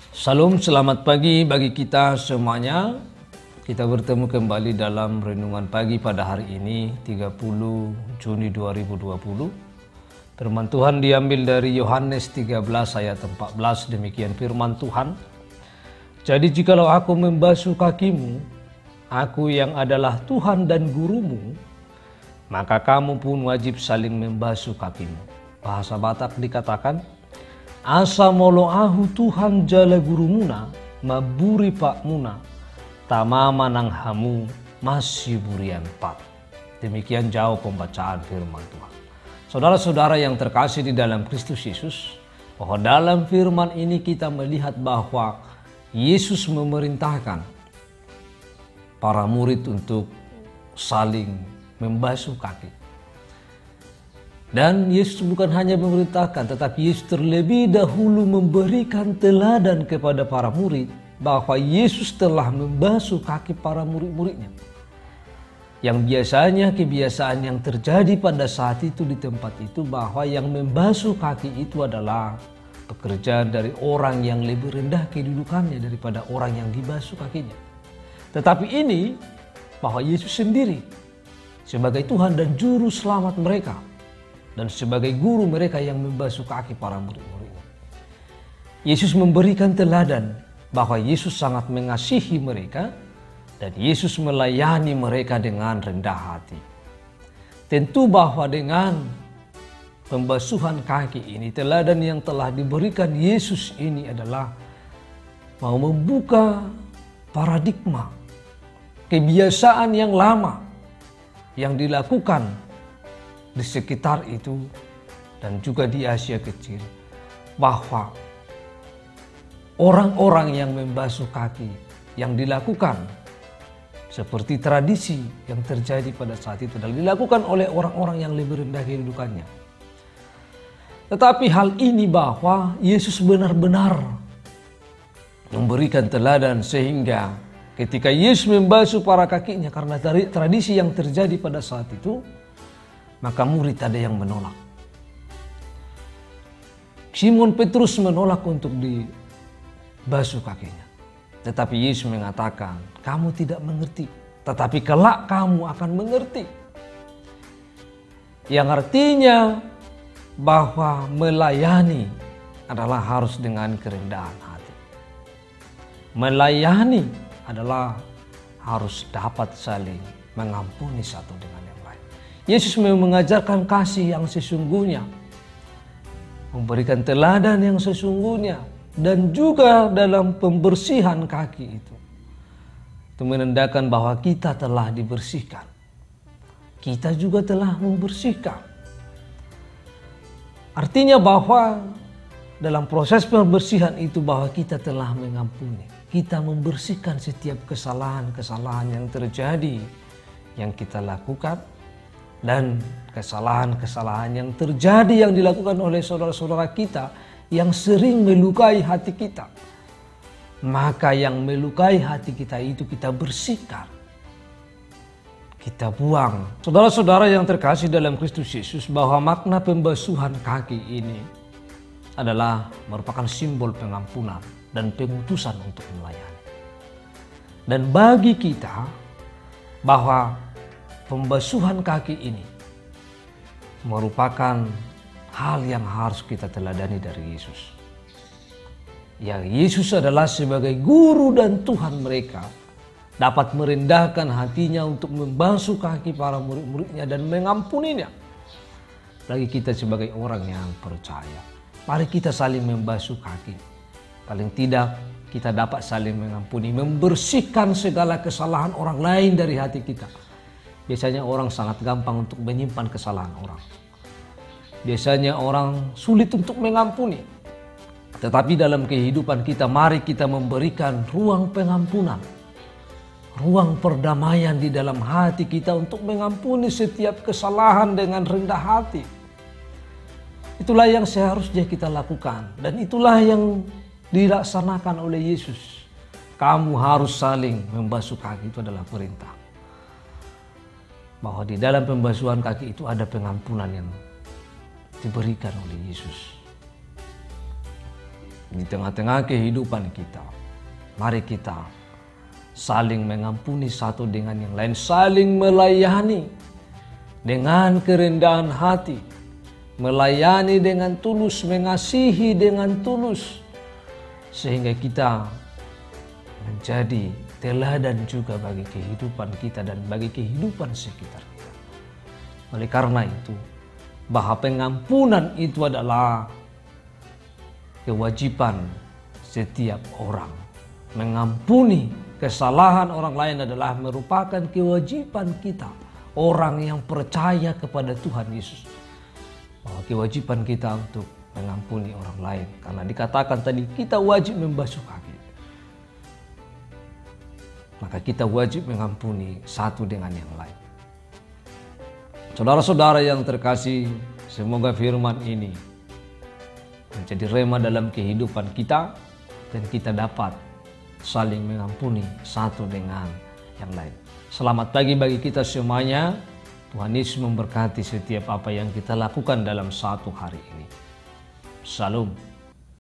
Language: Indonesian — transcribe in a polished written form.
Salam, selamat pagi bagi kita semuanya. Kita bertemu kembali dalam renungan pagi pada hari ini 30 Juni 2020. Firman Tuhan diambil dari Yohanes 13 ayat 14. Demikian firman Tuhan. Jadi jikalau aku membasuh kakimu, aku yang adalah Tuhan dan gurumu, maka kamu pun wajib saling membasuh kakimu. Bahasa Batak dikatakan, asa molo ahu Tuhan jala gurumuna, maburi pak muna, tamama nang hamu masih burian pak. Demikian jauh pembacaan firman Tuhan. Saudara-saudara yang terkasih di dalam Kristus Yesus, bahwa dalam firman ini kita melihat bahwa Yesus memerintahkan para murid untuk saling membasuh kaki. Dan Yesus bukan hanya memerintahkan, tetapi Yesus terlebih dahulu memberikan teladan kepada para murid bahwa Yesus telah membasuh kaki para murid-muridnya. Yang biasanya kebiasaan yang terjadi pada saat itu di tempat itu bahwa yang membasuh kaki itu adalah pekerjaan dari orang yang lebih rendah kedudukannya daripada orang yang dibasuh kakinya. Tetapi ini bahwa Yesus sendiri sebagai Tuhan dan Juru Selamat mereka, dan sebagai guru mereka yang membasuh kaki para murid-muridnya. Yesus memberikan teladan bahwa Yesus sangat mengasihi mereka dan Yesus melayani mereka dengan rendah hati. Tentu bahwa dengan pembasuhan kaki ini, teladan yang telah diberikan Yesus ini adalah mau membuka paradigma, kebiasaan yang lama yang dilakukan di sekitar itu dan juga di Asia Kecil, bahwa orang-orang yang membasuh kaki yang dilakukan seperti tradisi yang terjadi pada saat itu adalah dilakukan oleh orang-orang yang lebih rendah kedudukannya. Tetapi hal ini bahwa Yesus benar-benar memberikan teladan sehingga ketika Yesus membasuh para kakinya karena tradisi yang terjadi pada saat itu, maka murid ada yang menolak. Simon Petrus menolak untuk dibasuh kakinya. Tetapi Yesus mengatakan, kamu tidak mengerti, tetapi kelak kamu akan mengerti. Yang artinya bahwa melayani adalah harus dengan kerendahan hati. Melayani adalah harus dapat saling mengampuni satu dengan yang lain. Yesus mengajarkan kasih yang sesungguhnya, memberikan teladan yang sesungguhnya, dan juga dalam pembersihan kaki itu menandakan bahwa kita telah dibersihkan. Kita juga telah membersihkan. Artinya bahwa dalam proses pembersihan itu bahwa kita telah mengampuni. Kita membersihkan setiap kesalahan-kesalahan yang terjadi, yang kita lakukan, dan kesalahan-kesalahan yang terjadi yang dilakukan oleh saudara-saudara kita yang sering melukai hati kita. Maka yang melukai hati kita itu kita bersihkan, kita buang. Saudara-saudara yang terkasih dalam Kristus Yesus, bahwa makna pembasuhan kaki ini adalah merupakan simbol pengampunan dan pengutusan untuk melayani. Dan bagi kita bahwa pembasuhan kaki ini merupakan hal yang harus kita teladani dari Yesus. Yang Yesus adalah sebagai guru dan Tuhan mereka dapat merendahkan hatinya untuk membasuh kaki para murid-muridnya dan mengampuninya. Bagi kita sebagai orang yang percaya, mari kita saling membasuh kaki. Paling tidak kita dapat saling mengampuni, membersihkan segala kesalahan orang lain dari hati kita. Biasanya orang sangat gampang untuk menyimpan kesalahan orang. Biasanya orang sulit untuk mengampuni. Tetapi dalam kehidupan kita, mari kita memberikan ruang pengampunan, ruang perdamaian di dalam hati kita untuk mengampuni setiap kesalahan dengan rendah hati. Itulah yang seharusnya kita lakukan, dan itulah yang dilaksanakan oleh Yesus. Kamu harus saling membasuh kaki, itu adalah perintah. Bahwa di dalam pembasuhan kaki itu ada pengampunan yang diberikan oleh Yesus. Di tengah-tengah kehidupan kita, mari kita saling mengampuni satu dengan yang lain, saling melayani dengan kerendahan hati, melayani dengan tulus, mengasihi dengan tulus, sehingga kita menjadi teladan juga bagi kehidupan kita dan bagi kehidupan sekitar kita. Oleh karena itu, bahwa pengampunan itu adalah kewajiban setiap orang. Mengampuni kesalahan orang lain adalah merupakan kewajiban kita, orang yang percaya kepada Tuhan Yesus. Bahwa kewajiban kita untuk mengampuni orang lain. Karena dikatakan tadi kita wajib membasuh kaki. Maka kita wajib mengampuni satu dengan yang lain. Saudara-saudara yang terkasih, semoga firman ini menjadi rema dalam kehidupan kita dan kita dapat saling mengampuni satu dengan yang lain. Selamat pagi bagi kita semuanya. Tuhan Yesus memberkati setiap apa yang kita lakukan dalam satu hari ini. Salam.